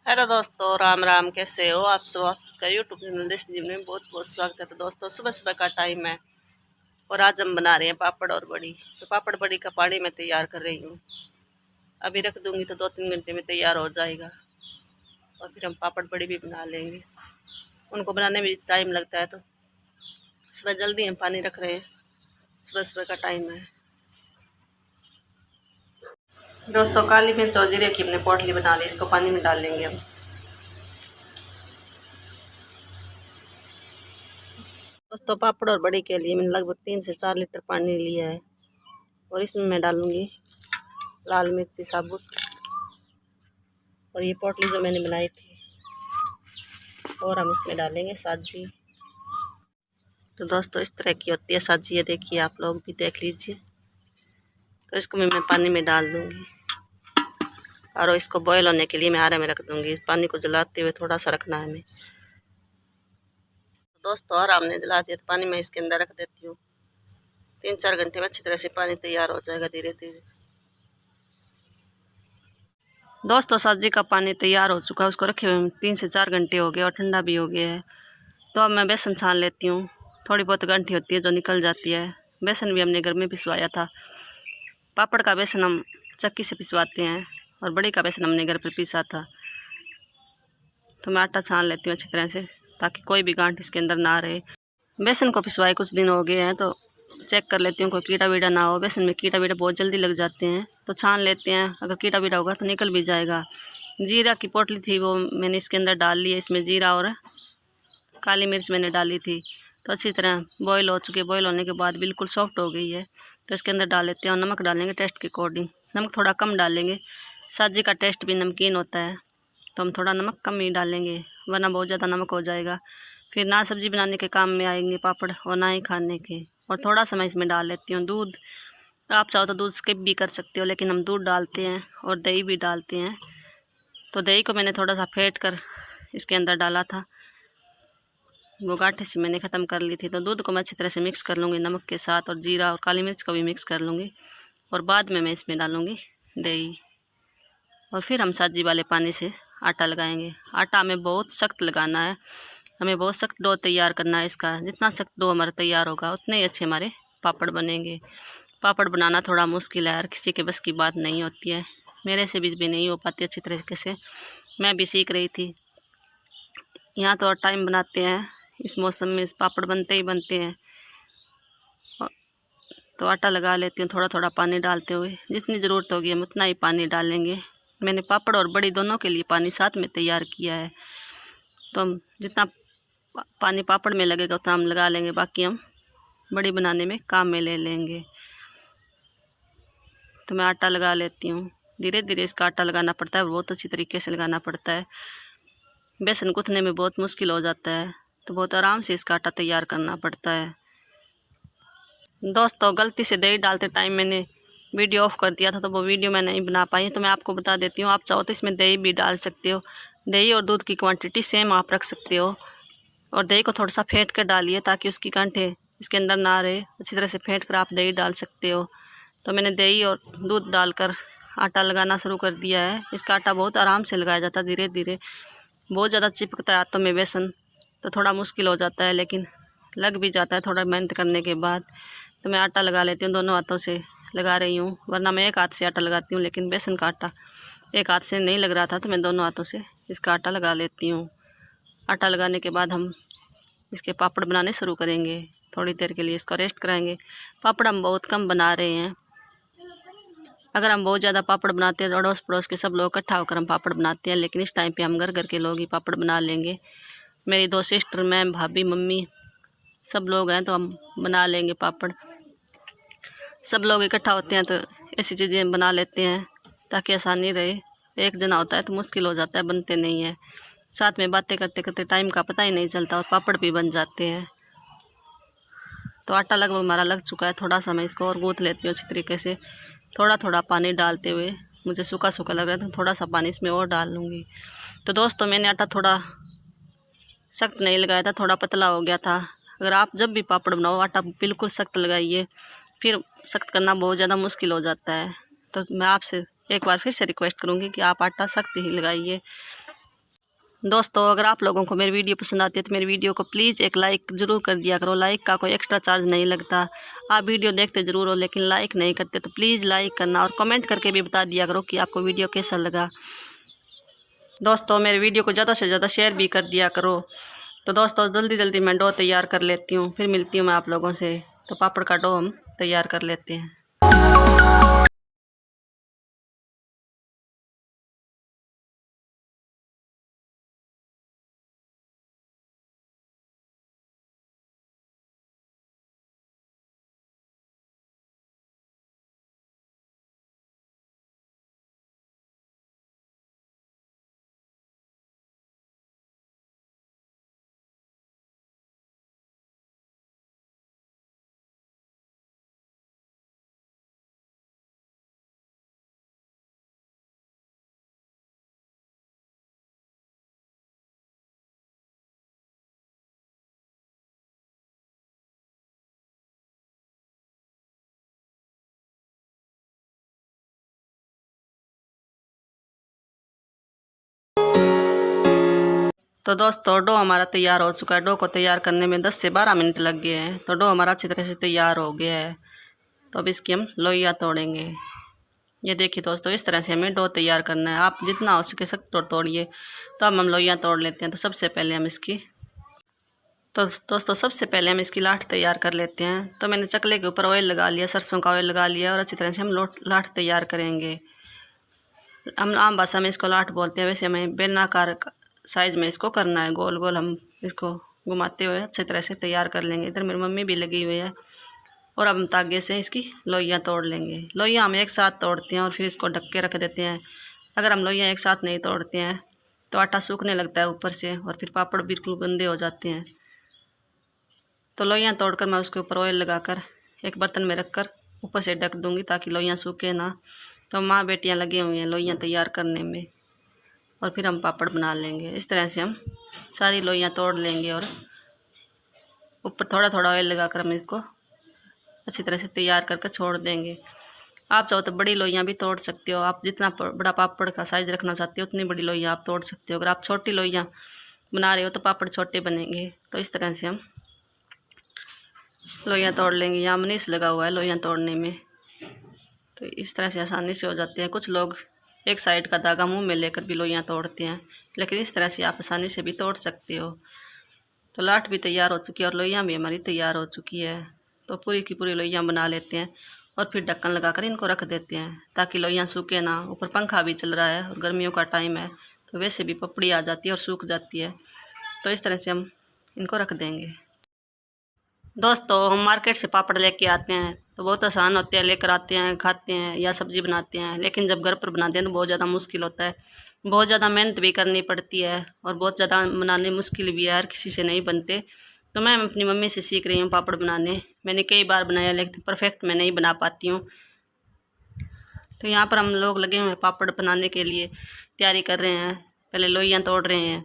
Hello दोस्तों, राम राम। कैसे हो आप सब? आपका यूट्यूब चैनल देसी जीवन में बहुत बहुत स्वागत है। तो दोस्तों, सुबह सुबह का टाइम है और आज हम बना रहे हैं पापड़ और बड़ी। तो पापड़ बड़ी का पानी मैं तैयार कर रही हूँ। अभी रख दूँगी तो 2-3 घंटे में तैयार हो जाएगा और फिर हम पापड़ बड़ी भी बना लेंगे। उनको बनाने में टाइम लगता है, तो सुबह जल्दी हम पानी रख रहे हैं। सुबह सुबह का टाइम है। दोस्तों, काली मिर्च और जीरे की हमने पोटली बना ली, इसको पानी में डाल लेंगे हम। दोस्तों, पापड़ और बड़ी के लिए मैंने लगभग 3 से 4 लीटर पानी लिया है और इसमें मैं डालूँगी लाल मिर्ची साबुत और ये पोटली जो मैंने बनाई थी, और हम इसमें डालेंगे साजी। तो दोस्तों, इस तरह की होती है साजी, ये देखिए, आप लोग भी देख लीजिए। तो इसको मैं पानी में डाल दूँगी और इसको बॉयल होने के लिए मैं आरे में रख दूँगी। पानी को जलाते हुए थोड़ा सा रखना है हमें। दोस्तों, और हमने जला दिया तो पानी में इसके अंदर रख देती हूँ। 3-4 घंटे में अच्छी तरह से पानी तैयार हो जाएगा धीरे धीरे। दोस्तों, सब्जी का पानी तैयार हो चुका है, उसको रखे हुए 3 से 4 घंटे हो गए और ठंडा भी हो गया है। तो अब मैं बेसन छान लेती हूँ। थोड़ी बहुत गांठी होती है जो निकल जाती है। बेसन भी हमने घर में पिसवाया था। पापड़ का बेसन हम चक्की से पिसवाते हैं और बड़ी का बेसन हमने घर पर पीसा था। तो मैं आटा छान लेती हूँ अच्छी तरह से, ताकि कोई भी गांठ इसके अंदर ना रहे। बेसन को पिसवाए कुछ दिन हो गए हैं, तो चेक कर लेती हूँ कोई कीड़ा वीड़ा ना हो। बेसन में कीड़ा वीड़ा बहुत जल्दी लग जाते हैं, तो छान लेते हैं। अगर कीड़ा वीड़ा होगा तो निकल भी जाएगा। जीरा की पोटली थी, वो मैंने इसके अंदर डाल ली है। इसमें जीरा और काली मिर्च मैंने डाली थी। तो अच्छी तरह बॉयल हो चुकी है। बॉयल होने के बाद बिल्कुल सॉफ्ट हो गई है, तो इसके अंदर डाल लेते हैं और नमक डालेंगे टेस्ट के अकॉर्डिंग। नमक थोड़ा कम डालेंगे, सब्जी का टेस्ट भी नमकीन होता है, तो हम थोड़ा नमक कम ही डालेंगे, वरना बहुत ज़्यादा नमक हो जाएगा। फिर ना सब्ज़ी बनाने के काम में आएंगे पापड़ और ना ही खाने के। और थोड़ा सा मैं इसमें डाल लेती हूँ दूध। आप चाहो तो दूध स्किप भी कर सकते हो, लेकिन हम दूध डालते हैं और दही भी डालते हैं। तो दही को मैंने थोड़ा सा फेंट कर इसके अंदर डाला था, वो गांठे से मैंने ख़त्म कर ली थी। तो दूध को मैं अच्छी तरह से मिक्स कर लूँगी नमक के साथ, और जीरा और काली मिर्च को भी मिक्स कर लूँगी। और बाद में मैं इसमें डालूँगी दही, और फिर हम सब्जी वाले पानी से आटा लगाएंगे। आटा हमें बहुत सख्त लगाना है, हमें बहुत सख्त डो तैयार करना है इसका। जितना सख्त डो हमारा तैयार होगा उतने ही अच्छे हमारे पापड़ बनेंगे। पापड़ बनाना थोड़ा मुश्किल है, हर किसी के बस की बात नहीं होती है। मेरे से भी नहीं हो पाती अच्छी तरीके से, मैं भी सीख रही थी। यहाँ तो और टाइम बनाते हैं, इस मौसम में पापड़ बनते ही बनते हैं। तो आटा लगा लेती हूँ थोड़ा थोड़ा पानी डालते हुए। जितनी ज़रूरत होगी हम उतना ही पानी डालेंगे। मैंने पापड़ और बड़ी दोनों के लिए पानी साथ में तैयार किया है, तो हम जितना पानी पापड़ में लगेगा उतना हम लगा लेंगे, बाकी हम बड़ी बनाने में काम में ले लेंगे। तो मैं आटा लगा लेती हूँ। धीरे धीरे इसका आटा लगाना पड़ता है, बहुत अच्छी तरीके से लगाना पड़ता है। बेसन गूँथने में बहुत मुश्किल हो जाता है, तो बहुत आराम से इसका आटा तैयार करना पड़ता है। दोस्तों, गलती से दही डालते टाइम मैंने वीडियो ऑफ कर दिया था, तो वो वीडियो मैं नहीं बना पाई। तो मैं आपको बता देती हूँ, आप चाहो तो इसमें दही भी डाल सकते हो। दही और दूध की क्वांटिटी सेम आप रख सकते हो, और दही को थोड़ा सा फेंट कर डालिए ताकि उसकी गांठें इसके अंदर ना रहे। अच्छी तरह से फेंट कर आप दही डाल सकते हो। तो मैंने दही और दूध डालकर आटा लगाना शुरू कर दिया है। इसका आटा बहुत आराम से लगाया जाता है, धीरे धीरे। बहुत ज़्यादा चिपकता है हाथों में बेसन, तो थोड़ा मुश्किल हो जाता है, लेकिन लग भी जाता है थोड़ा मेहनत करने के बाद। तो मैं आटा लगा लेती हूँ, दोनों हाथों से लगा रही हूँ, वरना मैं एक हाथ से आटा लगाती हूँ। लेकिन बेसन का आटा एक हाथ से नहीं लग रहा था, तो मैं दोनों हाथों से इसका आटा लगा लेती हूँ। आटा लगाने के बाद हम इसके पापड़ बनाने शुरू करेंगे। थोड़ी देर के लिए इसको रेस्ट कराएंगे। पापड़ हम बहुत कम बना रहे हैं। अगर हम बहुत ज़्यादा पापड़ बनाते हैं, अड़ोस पड़ोस के सब लोग इकट्ठा होकर हम पापड़ बनाते हैं, लेकिन इस टाइम पे हम घर घर के लोग ही पापड़ बना लेंगे। मेरी 2 सिस्टर, मैं, भाभी, मम्मी, सब लोग हैं, तो हम बना लेंगे पापड़। सब लोग इकट्ठा होते हैं तो ऐसी चीज़ें बना लेते हैं ताकि आसानी रहे। एक जना होता है तो मुश्किल हो जाता है, बनते नहीं है। साथ में बातें करते करते टाइम का पता ही नहीं चलता और पापड़ भी बन जाते हैं। तो आटा लगभग हमारा लग चुका है। थोड़ा सा मैं इसको और गूँथ लेती हूँ अच्छी तरीके से, थोड़ा थोड़ा पानी डालते हुए। मुझे सूखा सूखा लग रहा है तो थोड़ा सा पानी इसमें और डाल लूँगी। तो दोस्तों, मैंने आटा थोड़ा सख्त नहीं लगाया था, थोड़ा पतला हो गया था। अगर आप जब भी पापड़ बनाओ आटा बिल्कुल सख्त लगाइए, फिर सख्त करना बहुत ज़्यादा मुश्किल हो जाता है। तो मैं आपसे एक बार फिर से रिक्वेस्ट करूँगी कि आप आटा सख्त ही लगाइए। दोस्तों अगर आप लोगों को मेरी वीडियो पसंद आती है तो मेरी वीडियो को प्लीज़ एक लाइक ज़रूर कर दिया करो। लाइक का कोई एक्स्ट्रा चार्ज नहीं लगता। आप वीडियो देखते ज़रूर हो लेकिन लाइक नहीं करते, तो प्लीज़ लाइक करना और कमेंट करके भी बता दिया करो कि आपको वीडियो कैसा लगा। दोस्तों मेरे वीडियो को ज़्यादा से ज़्यादा शेयर भी कर दिया करो। तो दोस्तों जल्दी जल्दी मैं डो तैयार कर लेती हूँ, फिर मिलती हूँ मैं आप लोगों से। तो पापड़ का डो हम तैयार कर लेते हैं। तो दोस्तों डो हमारा तैयार हो चुका है। डो को तैयार करने में 10 से 12 मिनट लग गए हैं। तो डो हमारा अच्छी तरह से तैयार हो गया है। तो अब इसकी हम लोइयाँ तोड़ेंगे। ये देखिए दोस्तों इस तरह से हमें डो तैयार करना है। आप जितना हो सके सब तोड़िए। तो अब हम लोइयाँ तोड़ लेते हैं। तो सबसे पहले हम इसकी दोस्तों सबसे पहले हम इसकी लाठ तैयार कर लेते हैं। तो मैंने चकले के ऊपर ऑयल लगा लिया, सरसों का ऑयल लगा लिया और अच्छी तरह से हम लाठ तैयार करेंगे। हम आम भाषा में इसको लाठ बोलते हैं, वैसे हमें बेलनाकार साइज़ में इसको करना है। गोल गोल हम इसको घुमाते हुए अच्छी तरह से तैयार कर लेंगे। इधर मेरी मम्मी भी लगी हुई है। और अब हम तागे से इसकी लोइयाँ तोड़ लेंगे। लोइयाँ हम एक साथ तोड़ते हैं और फिर इसको ढक के रख देते हैं। अगर हम लोइयाँ एक साथ नहीं तोड़ते हैं तो आटा सूखने लगता है ऊपर से और फिर पापड़ बिल्कुल गंदे हो जाते हैं। तो लोइयाँ तोड़कर मैं उसके ऊपर ऑयल लगाकर एक बर्तन में रखकर ऊपर से ढक दूँगी ताकि लोइयाँ सूखे ना। तो माँ बेटियाँ लगे हुए हैं लोइयाँ तैयार करने में और फिर हम पापड़ बना लेंगे। इस तरह से हम सारी लोइयाँ तोड़ लेंगे और ऊपर थोड़ा थोड़ा ऑयल लगाकर हम इसको अच्छी तरह से तैयार करके छोड़ देंगे। आप चाहो तो बड़ी लोइयाँ भी तोड़ सकते हो। आप जितना बड़ा पापड़ का साइज़ रखना चाहते हो उतनी बड़ी लोइयाँ आप तोड़ सकते हो। अगर आप छोटी लोइयाँ बना रहे हो तो पापड़ छोटे बनेंगे। तो इस तरह से हम लोइयाँ तोड़ लेंगे। यहाँ मनीष लगा हुआ है लोइयाँ तोड़ने में। तो इस तरह से आसानी से हो जाते हैं। कुछ लोग एक साइड का धागा मुंह में लेकर भी लोइयाँ तोड़ते हैं, लेकिन इस तरह से आप आसानी से भी तोड़ सकते हो। तो लाठ भी तैयार हो चुकी है और लोइयाँ भी हमारी तैयार हो चुकी है। तो पूरी की पूरी लोइयाँ बना लेते हैं और फिर ढक्कन लगाकर इनको रख देते हैं ताकि लोइयाँ सूखे ना। ऊपर पंखा भी चल रहा है और गर्मियों का टाइम है तो वैसे भी पपड़ी आ जाती है और सूख जाती है। तो इस तरह से हम इनको रख देंगे। दोस्तों हम मार्केट से पापड़ लेके आते हैं तो बहुत आसान होते हैं, लेकर आते हैं, खाते हैं या सब्ज़ी बनाते हैं। लेकिन जब घर पर बनाते हैं तो बहुत ज़्यादा मुश्किल होता है, बहुत ज़्यादा मेहनत भी करनी पड़ती है और बहुत ज़्यादा बनाने मुश्किल भी है, हर किसी से नहीं बनते। तो मैं अपनी मम्मी से सीख रही हूँ पापड़ बनाने। मैंने कई बार बनाया लेकिन परफेक्ट मैं नहीं बना पाती हूँ। तो यहाँ पर हम लोग लगे हुए हैं पापड़ बनाने के लिए, तैयारी कर रहे हैं। पहले लोइयाँ तोड़ रहे हैं।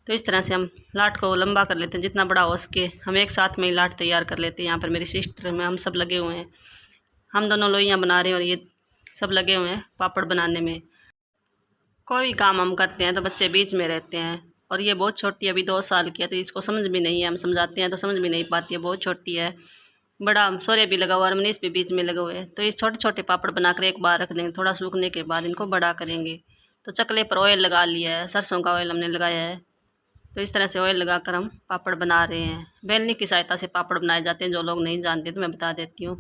तो इस तरह से हम लाठ को लंबा कर लेते हैं जितना बड़ा हो सके। हम एक साथ में ही लाठ तैयार कर लेते हैं। यहाँ पर मेरी सिस्टर में हम सब लगे हुए हैं। हम दोनों लोइयाँ बना रहे हैं और ये सब लगे हुए हैं पापड़ बनाने में। कोई भी काम हम करते हैं तो बच्चे बीच में रहते हैं। और ये बहुत छोटी है, अभी 2 साल की है, तो इसको समझ भी नहीं है। हम समझाते हैं तो समझ भी नहीं पाती है, बहुत छोटी है। बड़ा सौर्य भी लगा हुआ है, मनीष भी बीच में लगे हुए हैं। तो ये छोटे छोटे पापड़ बनाकर एक बार रख देंगे, थोड़ा सूखने के बाद इनको बड़ा करेंगे। तो चकले पर ऑयल लगा लिया है, सरसों का ऑयल हमने लगाया है। तो इस तरह से ऑयल लगाकर हम पापड़ बना रहे हैं। बेलनी की सहायता से पापड़ बनाए जाते हैं। जो लोग नहीं जानते तो मैं बता देती हूँ।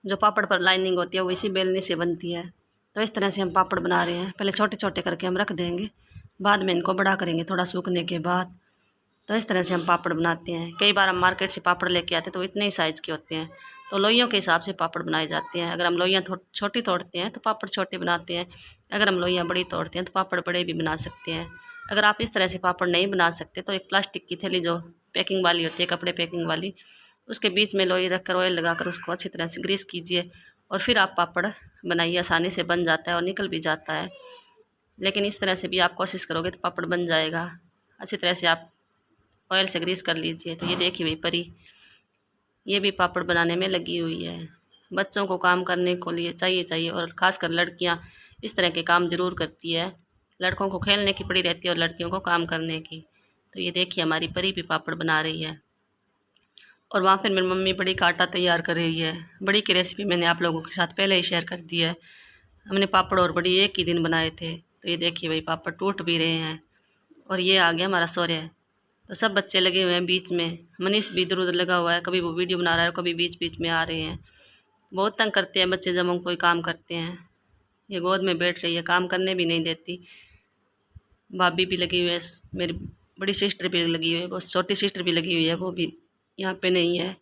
जो पापड़ पर लाइनिंग होती है वो इसी बेलनी से बनती है। तो इस तरह से हम पापड़ बना रहे हैं। पहले छोटे छोटे करके हम रख देंगे, बाद में इनको बड़ा करेंगे थोड़ा सूखने के बाद। तो इस तरह से हम पापड़ बनाते हैं। कई बार हम मार्केट से पापड़ लेके आते हैं तो इतने ही साइज़ के होते हैं। तो लोइयों के हिसाब से पापड़ बनाए जाते हैं। अगर हम लोइयाँ छोटी तोड़ते हैं तो पापड़ छोटे बनाते हैं। अगर हम लोइयाँ बड़ी तोड़ते हैं तो पापड़ बड़े भी बना सकते हैं। अगर आप इस तरह से पापड़ नहीं बना सकते तो एक प्लास्टिक की थैली जो पैकिंग वाली होती है, कपड़े पैकिंग वाली, उसके बीच में लोई रखकर ऑयल लगाकर उसको अच्छी तरह से ग्रीस कीजिए और फिर आप पापड़ बनाइए। आसानी से बन जाता है और निकल भी जाता है। लेकिन इस तरह से भी आप कोशिश करोगे तो पापड़ बन जाएगा। अच्छी तरह से आप ऑयल से ग्रीस कर लीजिए। तो ये देखिए भाई परी, ये भी पापड़ बनाने में लगी हुई है। बच्चों को काम करने को लिए चाहिए और ख़ासकर लड़कियां इस तरह के काम ज़रूर करती है। लड़कों को खेलने की पड़ी रहती है और लड़कियों को काम करने की। तो ये देखिए हमारी परी भी पापड़ बना रही है। और वहाँ पर मेरी मम्मी बड़ी का आटा तैयार कर रही है। बड़ी की रेसिपी मैंने आप लोगों के साथ पहले ही शेयर कर दी है। हमने पापड़ और बड़ी एक ही दिन बनाए थे। तो ये देखिए भाई पापड़ टूट भी रहे हैं। और ये आ गया हमारा सौर्य। तो सब बच्चे लगे हुए हैं बीच में। मनीष भी इधर उधर लगा हुआ है, कभी वो वीडियो बना रहा है और कभी बीच बीच में आ रहे हैं। बहुत तंग करते हैं बच्चे जब हम कोई काम करते हैं। ये गोद में बैठ रही है, काम करने भी नहीं देती। भाभी भी लगी हुई है, मेरी बड़ी सिस्टर भी लगी हुई है, वो छोटी सिस्टर भी लगी हुई है, वो भी यहाँ पे नहीं है,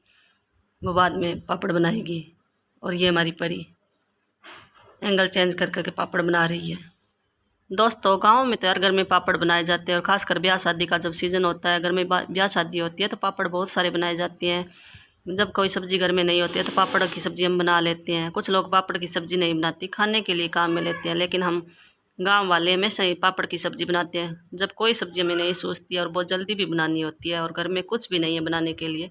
वो बाद में पापड़ बनाएगी। और ये हमारी परी एंगल चेंज कर करके पापड़ बना रही है। दोस्तों गाँव में तो हर घर में पापड़ बनाए जाते हैं और ख़ासकर ब्याह शादी का जब सीज़न होता है, घर में ब्याह शादी होती है तो पापड़ बहुत सारे बनाए जाते हैं। जब कोई सब्ज़ी घर में नहीं होती है तो पापड़ की सब्ज़ी हम बना लेते हैं। कुछ लोग पापड़ की सब्ज़ी नहीं बनाती, खाने के लिए काम में लेते हैं, लेकिन हम गांव वाले हमेशा ही पापड़ की सब्ज़ी बनाते हैं। जब कोई सब्ज़ी हमें नहीं सूझती है और बहुत जल्दी भी बनानी होती है और घर में कुछ भी नहीं है बनाने के लिए,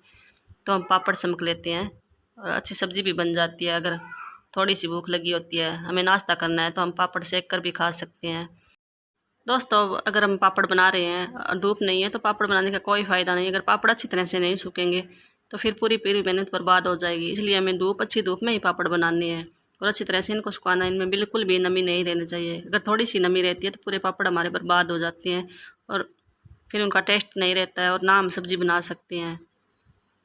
तो हम पापड़ समक लेते हैं और अच्छी सब्ज़ी भी बन जाती है। अगर थोड़ी सी भूख लगी होती है, हमें नाश्ता करना है, तो हम पापड़ सेक कर भी खा सकते हैं। दोस्तों अगर हम पापड़ बना रहे हैं और धूप नहीं है तो पापड़ बनाने का कोई फ़ायदा नहीं। अगर पापड़ अच्छी तरह से नहीं सूखेंगे तो फिर पूरी मेहनत बर्बाद हो जाएगी। इसलिए हमें अच्छी धूप में ही पापड़ बनाने हैं और अच्छी तरह से इनको सुखाना है। इनमें बिल्कुल भी नमी नहीं रहनी चाहिए। अगर थोड़ी सी नमी रहती है तो पूरे पापड़ हमारे बर्बाद हो जाते हैं और फिर उनका टेस्ट नहीं रहता है और ना हम सब्ज़ी बना सकते हैं।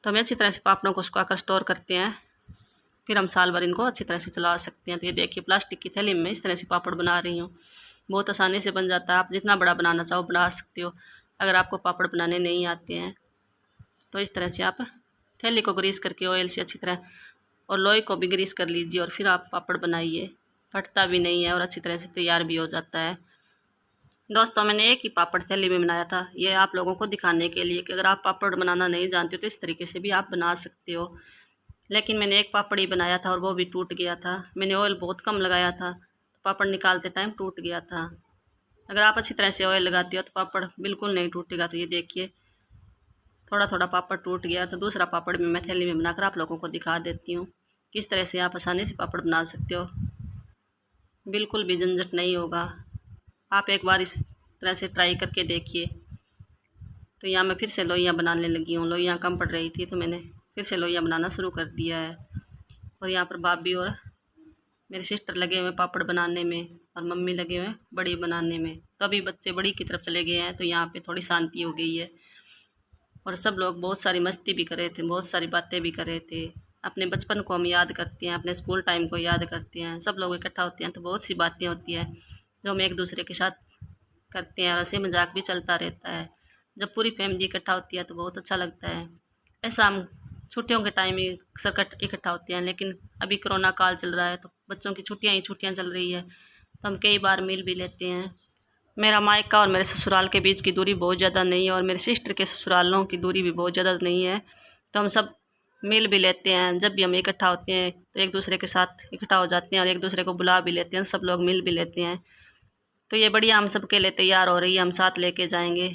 तो हमें अच्छी तरह से पापड़ों को सुखा कर स्टोर करते हैं, फिर हम साल भर इनको अच्छी तरह से चला सकते हैं। तो ये देखिए प्लास्टिक की थैली में इस तरह से पापड़ बना रही हूँ। बहुत आसानी से बन जाता है। आप जितना बड़ा बनाना चाहो बना सकते हो। अगर आपको पापड़ बनाने नहीं आते हैं तो इस तरह से आप थैली को ग्रीस करके ऑयल से अच्छी तरह और लोई को भी ग्रीस कर लीजिए और फिर आप पापड़ बनाइए। फटता भी नहीं है और अच्छी तरह से तैयार भी हो जाता है। दोस्तों मैंने एक ही पापड़ थैली में बनाया था, ये आप लोगों को दिखाने के लिए कि अगर आप पापड़ बनाना नहीं जानते हो तो इस तरीके से भी आप बना सकते हो। लेकिन मैंने एक पापड़ ही बनाया था और वो भी टूट गया था। मैंने ऑयल बहुत कम लगाया था, पापड़ निकालते टाइम टूट गया था। अगर आप अच्छी तरह से ऑयल लगाते हो तो पापड़ बिल्कुल नहीं टूटेगा। तो ये देखिए थोड़ा थोड़ा पापड़ टूट गया। तो दूसरा पापड़ भी मैं थैली में बनाकर आप लोगों को दिखा देती हूँ किस तरह से आप आसानी से पापड़ बना सकते हो। बिल्कुल भी झंझट नहीं होगा। आप एक बार इस तरह से ट्राई करके देखिए। तो यहाँ मैं फिर से लोइयाँ बनाने लगी हूँ। लोइयाँ कम पड़ रही थी तो मैंने फिर से लोइयाँ बनाना शुरू कर दिया है। और यहाँ पर भाभी और मेरे सिस्टर लगे हुए पापड़ बनाने में और मम्मी लगे हुए बड़ी बनाने में। तो अभी बच्चे बड़ी की तरफ चले गए हैं तो यहाँ पे थोड़ी शांति हो गई है और सब लोग बहुत सारी मस्ती भी कर रहे थे, बहुत सारी बातें भी कर रहे थे। अपने बचपन को हम याद करते हैं, अपने स्कूल टाइम को याद करते हैं। सब लोग इकट्ठा होते हैं तो बहुत सी बातें होती हैं जो हम एक दूसरे के साथ करते हैं। हंसी मजाक भी चलता रहता है। जब पूरी फैमिली इकट्ठा होती है तो बहुत अच्छा लगता है। ऐसा हम छुट्टियों के टाइम ही अक्सर इकट्ठा होते हैं, लेकिन अभी कोरोना काल चल रहा है तो बच्चों की छुट्टियां चल रही है तो हम कई बार मिल भी लेते हैं। मेरा मायका और मेरे ससुराल के बीच की दूरी बहुत ज़्यादा नहीं है और मेरे सिस्टर के ससुरालों की दूरी भी बहुत ज़्यादा नहीं है, तो हम सब मिल भी लेते हैं। जब भी हम इकट्ठा होते हैं तो एक दूसरे के साथ इकट्ठा हो जाते हैं और एक दूसरे को बुला भी लेते हैं, सब लोग मिल भी लेते हैं। तो ये बढ़िया हम सब के लिए तैयार हो रही है, हम साथ लेके जाएंगे।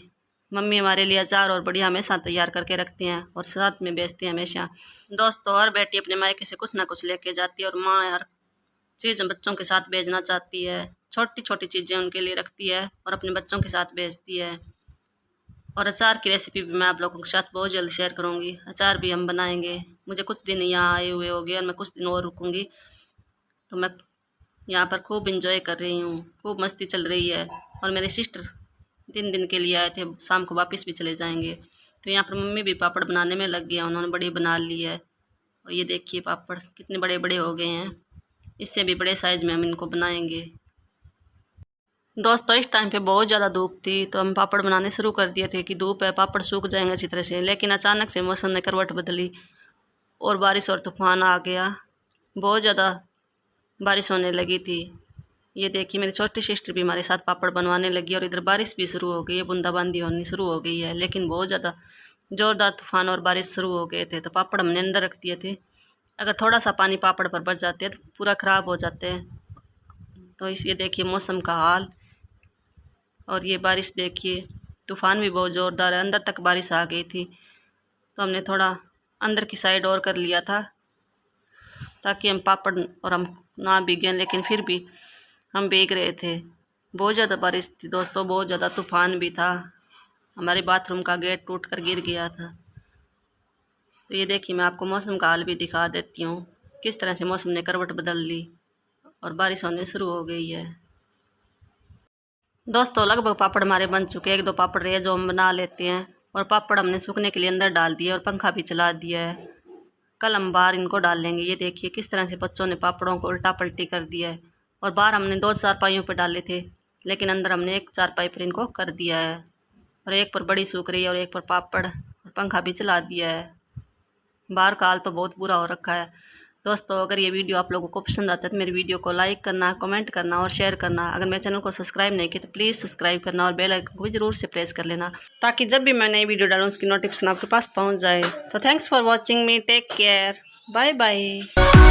मम्मी हमारे लिए अचार और बढ़िया हमेशा तैयार करके रखते हैं और साथ में बेचते हैं हमेशा। दोस्तों हर बेटी अपने मायके से कुछ ना कुछ लेके जाती है और माँ हर चीज़ बच्चों के साथ भेजना चाहती है। छोटी छोटी चीज़ें उनके लिए रखती है और अपने बच्चों के साथ भेजती है। और अचार की रेसिपी भी मैं आप लोगों के साथ बहुत जल्द शेयर करूँगी। अचार भी हम बनाएंगे। मुझे कुछ दिन यहाँ आए हुए हो गए और मैं कुछ दिन और रुकूँगी, तो मैं यहाँ पर खूब इंजॉय कर रही हूँ, खूब मस्ती चल रही है। और मेरे सिस्टर 3 दिन के लिए आए थे, शाम को वापस भी चले जाएंगे। तो यहाँ पर मम्मी भी पापड़ बनाने में लग गया, उन्होंने बड़ी बना ली है। और ये देखिए पापड़ कितने बड़े बड़े हो गए हैं, इससे भी बड़े साइज़ में हम इनको बनाएंगे। दोस्तों इस टाइम पे बहुत ज़्यादा धूप थी तो हम पापड़ बनाने शुरू कर दिए थे कि धूप है, पापड़ सूख जाएंगे अच्छी तरह से। लेकिन अचानक से मौसम ने करवट बदली और बारिश और तूफान आ गया। बहुत ज़्यादा बारिश होने लगी थी। ये देखिए मेरी छोटी सिस्टर भी हमारे साथ पापड़ बनवाने लगी और इधर बारिश भी शुरू हो गई है, बूंदाबांदी होनी शुरू हो गई है। लेकिन बहुत ज़्यादा ज़ोरदार तूफान और बारिश शुरू हो गए थे तो पापड़ हमने अंदर रख दिए थे। अगर थोड़ा सा पानी पापड़ पर बच जाते हैं तो पूरा ख़राब हो जाते हैं। तो इस ये देखिए मौसम का हाल और ये बारिश देखिए, तूफ़ान भी बहुत ज़ोरदार है, अंदर तक बारिश आ गई थी। तो हमने थोड़ा अंदर की साइड और कर लिया था ताकि हम पापड़ और हम ना भीगें, लेकिन फिर भी हम भीग रहे थे। बहुत ज़्यादा बारिश थी दोस्तों, बहुत ज़्यादा तूफान भी था। हमारे बाथरूम का गेट टूट कर गिर गया था। तो ये देखिए, मैं आपको मौसम का हाल भी दिखा देती हूँ, किस तरह से मौसम ने करवट बदल ली और बारिश होने शुरू हो गई है। दोस्तों लगभग पापड़ हमारे बन चुके हैं, 1-2 पापड़ रहे जो हम बना लेते हैं। और पापड़ हमने सूखने के लिए अंदर डाल दिए और पंखा भी चला दिया है। कल हम बाहर इनको डाल लेंगे। ये देखिए किस तरह से बच्चों ने पापड़ों को उल्टा पलटी कर दिया है। और बाहर हमने 2 चारपाइयों पर डाले थे, लेकिन अंदर हमने 1 चारपाई पर इनको कर दिया है। और एक पर बड़ी सूख रही है और एक पर पापड़, और पंखा भी चला दिया है। बाहर का हाल तो बहुत बुरा हो रखा है। दोस्तों अगर ये वीडियो आप लोगों को पसंद आता है तो मेरे वीडियो को लाइक करना, कमेंट करना और शेयर करना। अगर मेरे चैनल को सब्सक्राइब नहीं किया तो प्लीज़ सब्सक्राइब करना और बेल आइकन को भी ज़रूर से प्रेस कर लेना, ताकि जब भी मैं नई वीडियो डालूँ उसकी नोटिफिकेशन आपके पास पहुंच जाए। तो thanks for watching me, take care, bye bye.